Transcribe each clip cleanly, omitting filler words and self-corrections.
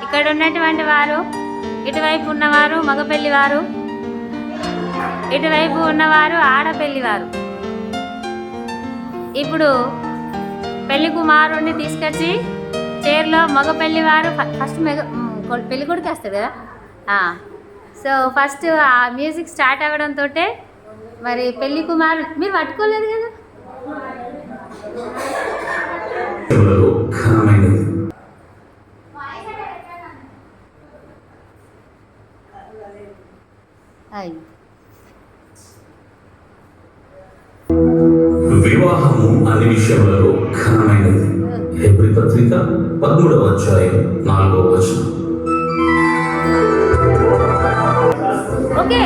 ఇక్కడ ఉన్నటువంటి వారు, ఇటువైపు ఉన్నవారు మగపెళ్లివారు, ఇటువైపు ఉన్నవారు ఆడపెళ్లివారు. ఇప్పుడు పెళ్లి కుమారుడిని తీసుకొచ్చి చైర్లో మగపెళ్లివారు ఫస్ట్ పెళ్లి కొడుకు వస్తాడు కదా. సో ఫస్ట్ ఆ మ్యూజిక్ స్టార్ట్ అవ్వడంతో మరి పెళ్లి కుమారుడు మీరు పట్టుకోలేదు కదా. వివాహము అన్ని విషయములలో ఘనమైనది. హెబ్రీ పత్రిక 13వ అధ్యాయం 4వ వచనం. ఓకే,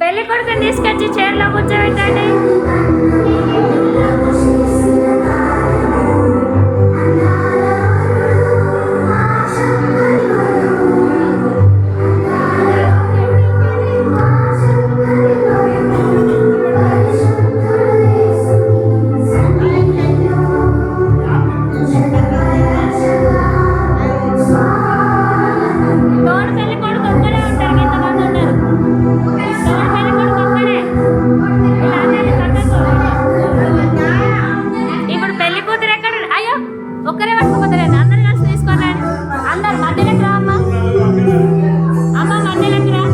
పెళ్లి కొడుకుని తీసుకొచ్చి చైర్లో కూర్చోబెట్టండి. ఒక్కరే పట్టుకోపోతారు, అందరు కలిసి తీసుకోండి. అందరు మధ్యలోకి రా అమ్మ, అమ్మ మధ్యలోకి రా.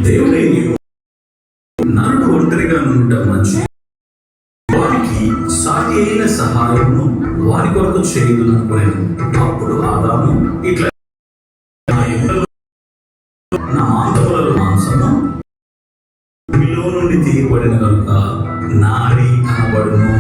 దేవుడే నరుడు ఒంటరిగా ఉండటం మంచి, వారికి సాటి అయిన సహాయమును వారి కొరకు చేయదుననుకునేది. అప్పుడు ఆదాము ఇట్లా, నా మాంసములలో మాంసము మీలో నుండి తీయబడిన కనుక నారి అనబడును.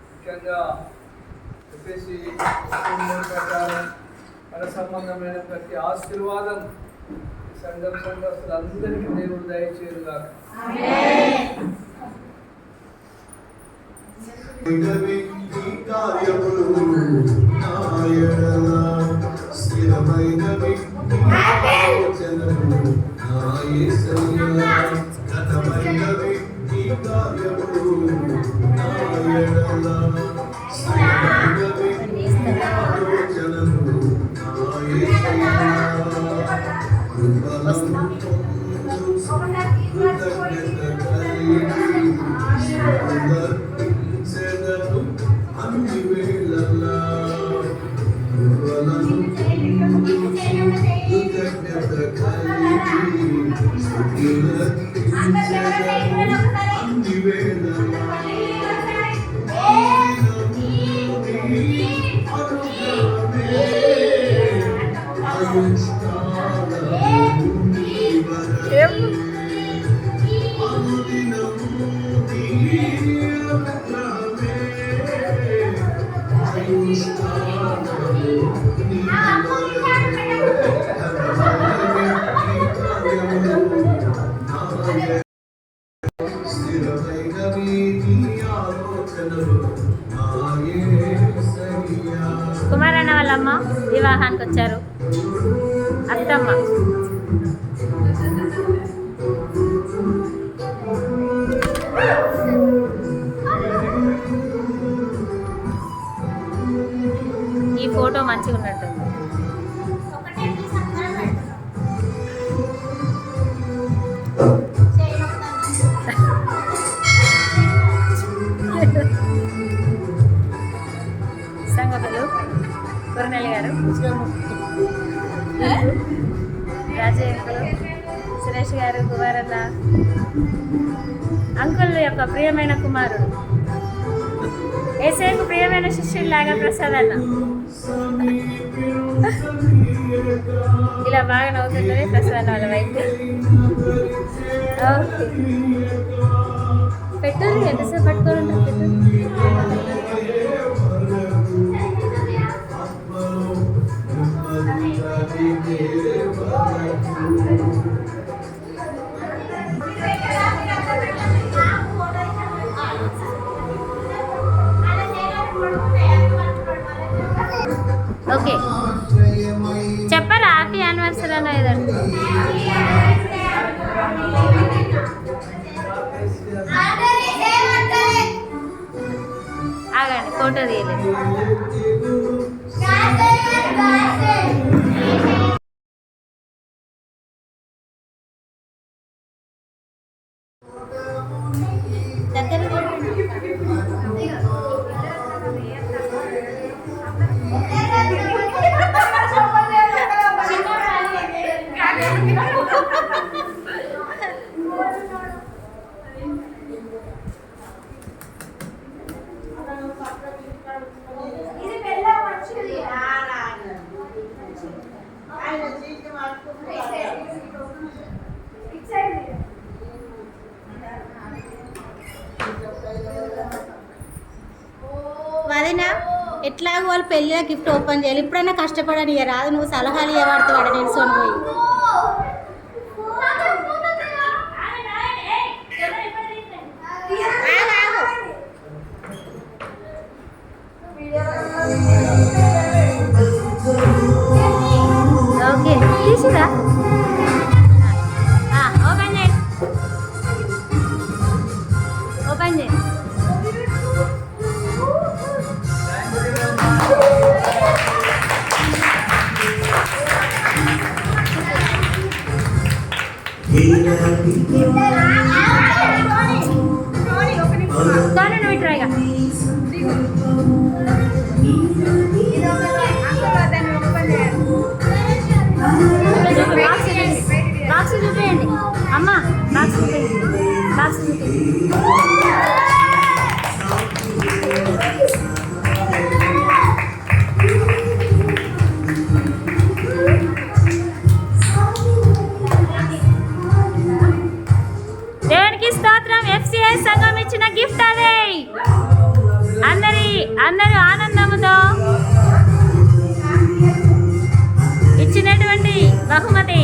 ముఖ్యంగా చెప్పేసి ప్రకారం మన సంబంధమైన ప్రతి ఆశీర్వాదం సంఘస్థులందరికీ దేవుడు దయచేయుగా. కుమారన్న వాళ్ళమ్మ వివాహానికి వచ్చారు. అత్తమ్మ ఫోటో మంచిగా ఉన్నట్టుంది. సంగతులు కొరనెల్లి గారు, రాజయ్య అంకుల్, సురేష్ గారు, కుమారన్న అంకుల్ యొక్క ప్రియమైన కుమారుడు, ఏసేకు ప్రియమైన శిష్యుల్లాగా ప్రసాద్ అన్న. ఇలా బాగా నవ్వుతుంటేనే ప్రసాద్ అన్న వాళ్ళ వైపు. ఓకే పెట్టారు, ఎంతసేపు పట్టుకొని ఉంటారు ఓకే చెప్పరా హ్యాపీ యానివర్సరీ అన్న ఏదండి. ఆగండి ఫోటో తీయలేదు. వదినా ఎట్లాగో వాళ్ళు పెళ్ళిలో గిఫ్ట్ ఓపెన్ చేయాలి. ఇప్పుడైనా కష్టపడని రాదు, నువ్వు సలహాలు ఇవ్వబడుతూ వాడు నిలుసుకొని పోయి. ఓకే తీసురా ఓపెన్ చేయి, ఓపెన్ చేయి. దాన్ని నువ్వు ట్రైగా బాక్స్ చూపేయండి అమ్మ, బాక్స్ చూపేయండి, బాక్స్ చూపేయండి. దేవునికి స్తోత్రం. FCI సంఘం ఇచ్చిన గిఫ్ట్ అదే. అందరూ ఆనందముతో ఇచ్చినటువంటి బహుమతి.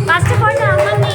ఫస్ట్ ఫోటో అమ్మని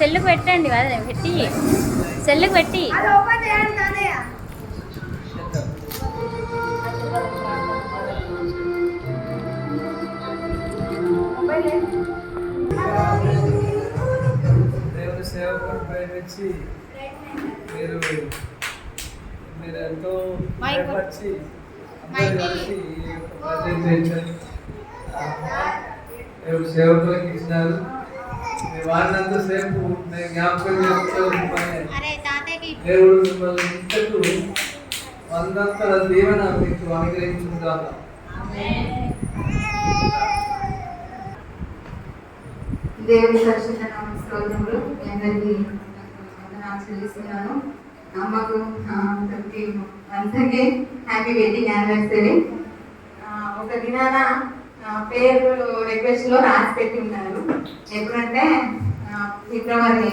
సెల్లుకు పెట్టండి అదే పెట్టి సెల్లుకు పెట్టి దేవుని సేవకుడు ప్రేమించి మీరు ఎంతో భయపరిచి అందరూ కలిసి ఈ యొక్క ప్రజెంటేషన్ దేవుడు సేవకులకు ఇచ్చినారు. మీ వారినంతసేపు నేను జ్ఞాపకం చేసుకోవాలని దేవుడు మిమ్మల్ని ఇంతకు వందంతల దీవెన మీకు అనుగ్రహించుకుంటాను. దేవుని పరిశుద్ధ నామ స్తోత్రములు. మీ అందరికీ వందనాలు చెల్లిస్తున్నాను. అమ్మకు అందరికీ హ్యాపీ వెడ్డింగ్ యానివర్సరీ. ఒక దినాన పేరు రిక్వెస్ట్లో రాసి పెట్టి ఉన్నారు. ఎప్పుడంటే ఫిబ్రవరి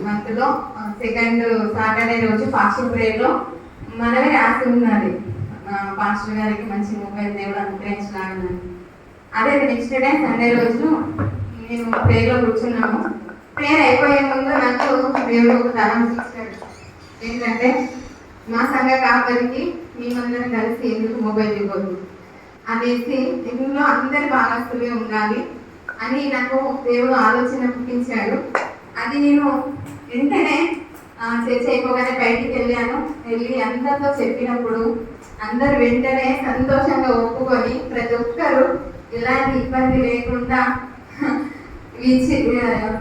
మంత్లో సెకండ్ సాటర్డే రోజు ఫాస్టింగ్ ప్రేయర్లో మనమే రాసి ఉన్నది. పాస్టర్ గారికి మంచి మొబైల్ దేవుడు అనుగ్రహించలాగని. అదే నెక్స్ట్ డే సండే రోజు నేను ప్రేయర్లో కూర్చున్నాము. ప్రేయర్ అయిపోయే ముందు నాకు దేవుడు ఒక తరం ఇచ్చాడు. ఏంటంటే మా సంఘ కాపరికి మేమందరం కలిసి ఎందుకు మొబైల్ ఇవ్వదు అనేసి ఇందులో అందరి భాగస్తులే ఉండాలి అని నాకు దేవుడు ఆలోచన పుట్టించాడు. అది నేను వెంటనే చర్చ అయిపోగానే బయటికి వెళ్ళి అందరితో చెప్పినప్పుడు అందరు వెంటనే సంతోషంగా ఒప్పుకొని ప్రతి ఒక్కరు ఎలాంటి ఇబ్బంది లేకుండా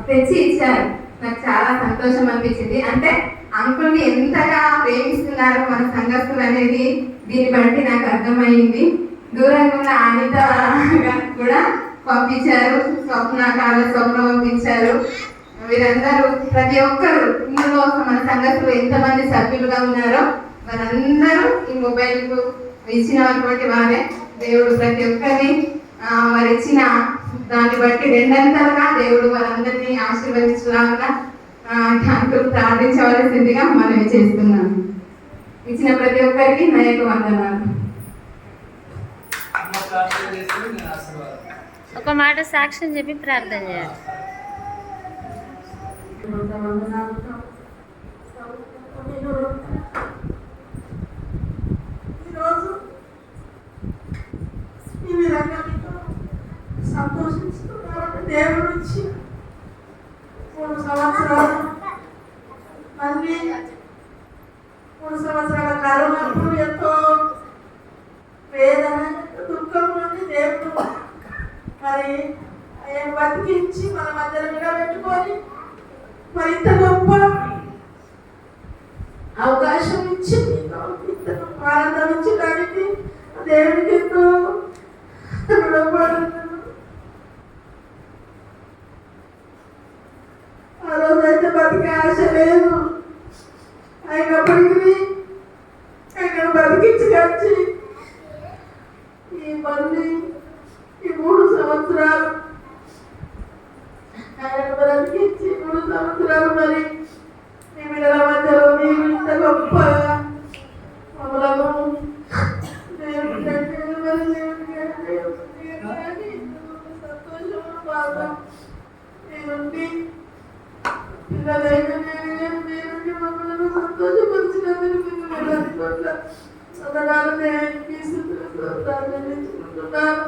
తెచ్చి ఇచ్చారు. నాకు చాలా సంతోషం అనిపించింది. అంటే అంకుల్ని ఎంతగా ప్రేమిస్తున్నారు మన సంఘస్థులు అనేది దీన్ని బట్టి నాకు అర్థమైంది. దూరంగా ఉన్న అనిత కూడా పంపించారు, స్వప్న పంపించారు. వీరందరూ ప్రతి ఒక్కరు ఇందులో మన సంఘస్థులు ఎంతమంది సభ్యులుగా ఉన్నారో వారందరూ ఈ మొబైల్కు ఇచ్చినటువంటి వారే. దేవుడు ప్రతి ఒక్కరిని వారు ఇచ్చిన దాన్ని బట్టి రెండంతలుగా దేవుడు వారందరినీ ఆశీర్వదించలాగా అంకులు ప్రార్థించవలసిందిగా మనం చేస్తున్నాను. ఇచ్చిన ప్రతి ఒక్కరికి నా యొక్క వందనాలు. ఒక మాట సాక్ష్యం చెప్పి ప్రార్థన చేయాలి. ఈ విధంగా మీతో సంతోషిస్తున్నాను. దేవుడు ఇచ్చి 3 సంవత్సరాలు మళ్ళీ 3 సంవత్సరాల కరోనాకు ఎంతో వేదన దుఃఖం నుండి దేవుడు మరి ఆయన బతికించి మన మధ్యలో పెట్టుకొని మరి ఇంత గొప్ప అవకాశం ఇచ్చి ఇంత ఆనందించడానికి దేవుడికి ఎంతో రుణపడుతున్నాను. ఆ రోజైతే బతికే ఆశ లేదు. అయినప్పటికీ ఆయన బతికించి వచ్చి ఈ మళ్ళీ ఈ 3 సంవత్సరాలు ఆయన బ్రతికించి 3 సంవత్సరాలు మరి మీ బిడ్డల మధ్యలో మీరు ఇంత గొప్పగా మమ్మలను సంతోషం బాధ నేనుండి పిల్లలైనా నేను మమ్మల్ని సంతోషపరిచినందుకు ప్రార్థించుకుంటున్నాను.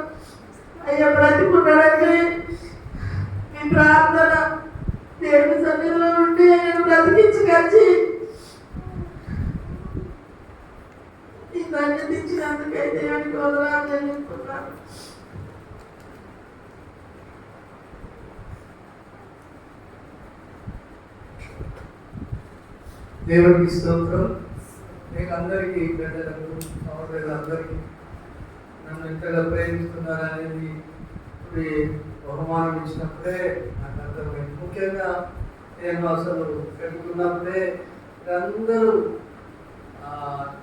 అయ్యా బ్రతికుండడానికి మీ ప్రార్థన దేవుడి సన్నిధిలో ఉండి ఆయన బ్రతికించుకొచ్చి ఈ ధన్యత ఇచ్చినందుకైతే దేవుడికి వందనాలు చెల్లిస్తున్నాను. దేవుడికి స్తోత్రం. మీకు అందరికీ పెద్దలకు సహోదరులందరికీ నన్ను ఎంతగా ప్రేమిస్తున్నారనేది బహుమానం ఇచ్చినప్పుడే నాకు అర్థమైంది. ముఖ్యంగా నేను అసలు పెట్టుకున్నప్పుడే అందరూ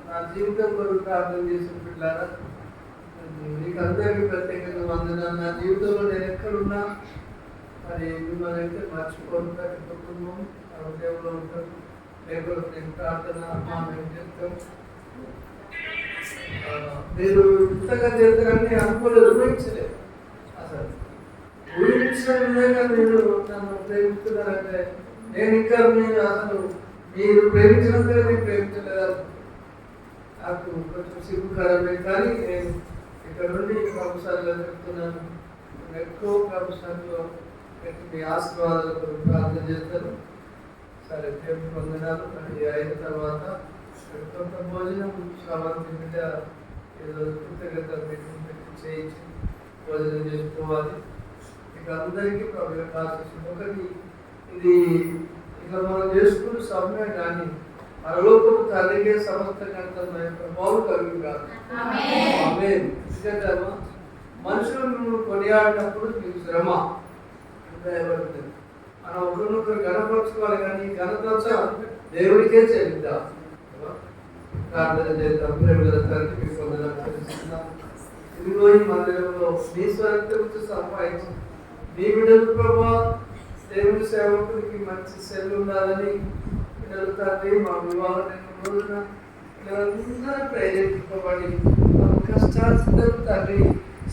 నా జీవితం కొరకు ప్రార్థన చేసిన పిల్లారా మీకు అందరికీ ప్రత్యేకంగా వందనాలు. నా జీవితంలో నేను ఎక్కడున్నా మరి మిమ్మల్ని అయితే మర్చిపోను. ప్రతి కుటుంబం దేవులో ఉంటారు. లేకపోతే నేను ప్రార్థన మేము చేస్తాం. మీరు ఇంతగా చేస్తారని అనుకోలేదు, ఊహించలేదు. అసలు ప్రేమించిన విధంగా మీరు నన్ను ప్రేమిస్తున్నారంటే నేను ఇంకా మీరు అసలు మీరు ప్రేమించినందుకే నేను ప్రేమించలేదు. నాకు కొంచెం సిగ్గుకరమే, కానీ నేను ఇక్కడ నుండి ప్రభుత్వాల్లో చెప్తున్నాను. ఎక్కువ ప్రభుత్వంలో మీ ఆశీర్వాదాల కొరకు ప్రార్థన చేస్తాను. సరే, దేవుని వందనాలు. అది అయిన తర్వాత కొంత భోజనం శ్రవంతి బిడ్డ ఏదో కృతజ్ఞత పెట్టి చేయించి భోజనం చేసుకోవాలి. ఇక అందరికీ ప్రభు ఆశిస్తుంది. ఒకటి, ఇది ఇక మనం చేసుకున్న సమయం కానీ పరలోకపు తండ్రికే సమస్త గంటమైన ప్రభావం కలిగి కాదు. ఎందుకంటే మనుషులను కొనియాడినప్పుడు మీకు శ్రమ దయపడుతుంది. మనం ఒకరినొకరు గణపరచుకోవాలి, కానీ ఘనత దేవుడికే చెల్లిద్దాం. ప్రార్థన చేద్దాం. ప్రేమల తండ్రి, మీకు వందనాలు చెల్లిస్తున్నాం. ఇదిగో ఈ మందిరంలో మీ స్వరక్తంతో సంపాదించి మీ బిడ్డలు ప్రభా దేవుని సేవకుడికి మంచి సెల్లు ఉండాలని పిల్లలు తండ్రి మా వివాహం రోజున పిల్లలందరూ ప్రేరేపింపబడి కష్టాలు తండ్రి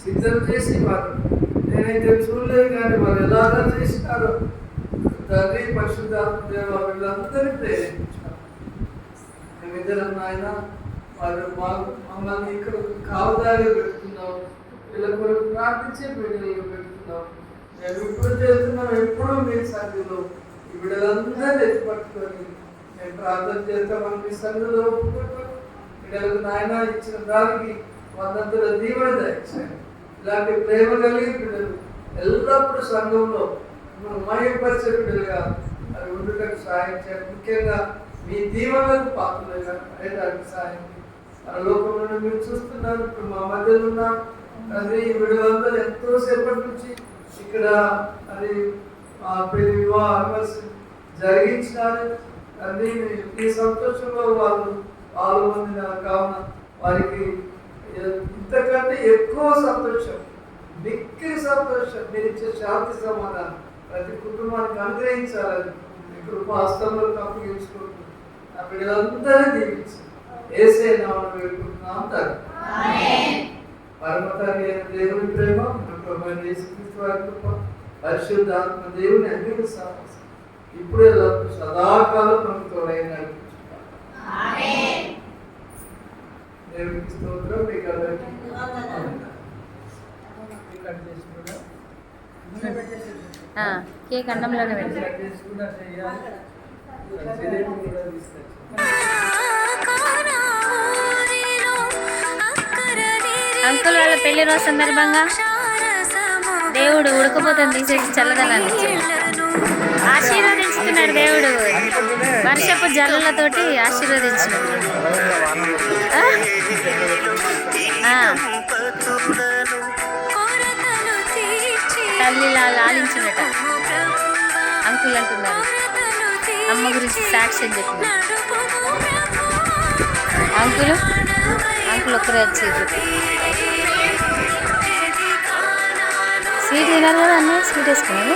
సిద్ధం చేసి వారు నేనైతే చూడలేదు, కానీ వారు ఎలాగా చేసినారో తండ్రి పరిశుద్ధాత్మ దేవ వీళ్ళందరినీ ప్రేరేపించారు. మేమిద్దరం ఆయన వారు మమ్మల్ని ఇక్కడ కావదాగా పెడుతున్నాం. వీళ్ళ కొరకు ప్రార్థించే బిడ్డలు పెడుతున్నాం. మేము ఇప్పుడు చేస్తున్నాం. ఎప్పుడూ మీ సన్నిధిలో ఈ బిడ్డలందరినీ ఎత్తి పట్టుకొని మేము ప్రార్థన చేస్తామని మీ సన్నిధిలో ఒప్పుకుంటూ బిడ్డలకు నాయన ఇచ్చిన దానికి వందంతుల దీవెన దయచేయండి. ఇలాంటి ప్రేమ కలిగి బిడ్డలు ఎల్లప్పుడూ సంఘంలో మయపరిచే బిడ్డలుగా అది ఉండటకు సహాయం చేయండి. ముఖ్యంగా మీ దీవెనలకు పాత్రలుగా అయ్యడానికి సహాయం. మన లోకంలో మీరు చూస్తున్నారు. ఇప్పుడు మా మధ్యలో ఉన్న అది వీళ్ళందరూ ఎంతో సేపటి నుంచి ఇక్కడ అది పెళ్లి వివాహ ఆనివర్సరీ జరిగించినారు. అది ఈ సంతోషంలో వాళ్ళు పాల్గొందినారు. కావున వారికి ఇంతకంటే ఎక్కువ సంతోషం, మిక్కిలి సంతోషం మీరు ఇచ్చే శాంతి సమాధానం ప్రతి కుటుంబానికి అనుగ్రహించాలని మీ కృపాస్తంలో అప్పగించుకుంటూ ఆ బిడ్డలందరినీ దీవించి యేసే నామములో వేడుకుంటున్నాం తండ్రి. పరమ తండ్రి అయిన దేవుని ప్రేమ, ప్రభువైన యేసుక్రీస్తు వారి కృప, పరిశుద్ధాత్మ దేవుని అన్నిటి సహవాసం ఇప్పుడు ఎల్లప్పుడూ సదాకాలం మనకు తోడై నడిపించుకుంటాం. దేవునికి స్తోత్రం. మీకు అందరికీ కేక్ అన్నంలోనే పెట్టి అంకుల్ వాళ్ళ పెళ్లి రోజు సందర్భంగా దేవుడు ఉడకపోతుంది తీసేసి చల్లదనాన్ని ఆశీర్వదించుతున్నాడు. దేవుడు వర్షపు జల్లులతోటి ఆశీర్వదించున్నాడు. తల్లి లాలించినట అంకుల్ అంటున్నారు. అమ్మ గురించి సాక్ష్యం చెప్పిన అంకుల్ ఒక్కరే వచ్చేది. స్వీట్ తినారు కదా అన్నీ, స్వీట్ వేసుకున్నాను.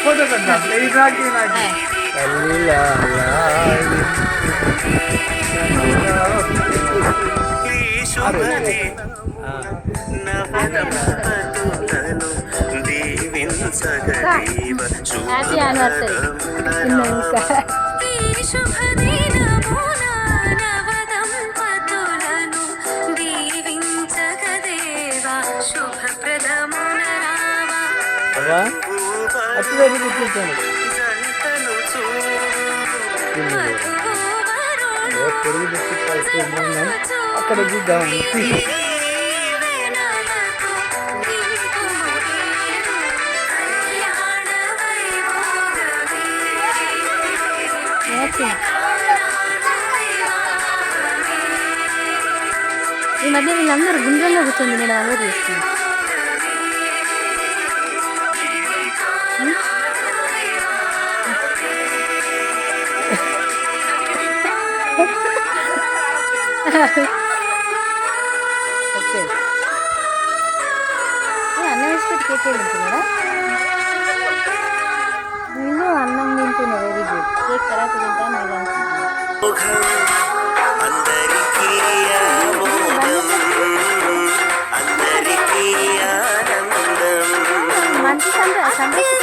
Photo happy anniversary. అక్కడ చూద్దాం. ఈ మధ్య వీళ్ళందరూ గుండ్రంలో కూర్చొని నేను అలవాటు చేస్తున్నాను. అన్నం వేసి పెట్టి కేక్ తింటున్నాడా? నేను అన్నం తింటున్నా. Very good. కేక్ తర్వాత తింటాను. అందరికీ సంరక్షిత